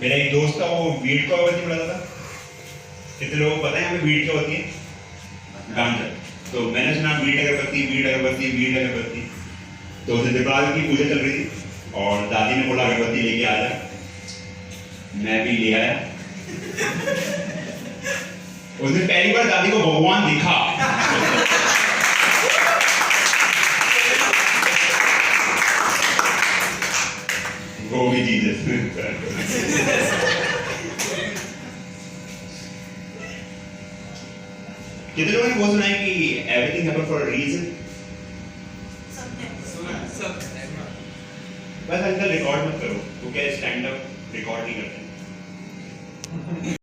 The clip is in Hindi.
मेरा एक दोस्त था, वो वीट को अगरबत्ती बनाता था। कितने लोगों को पता है हमें वीट क्या होती है? गांजा। तो मैंने सुना वीट अगरबत्ती, वीट अगरबत्ती, वीट अगरबत्ती। तो उस दिन दीपावली की पूजा चल रही थी और दादी ने बोला अगरबत्ती लेके आ जा। मैं भी ले आया। उस दिन पहली बार दादी को भगवान दिखा। वो भी जीसस। कितने लोगों ने वो सुना है कि everything happen for a reason? बस अंकल रिकॉर्ड मत करो, तो क्या स्टैंड अप रिकॉर्ड नहीं करते।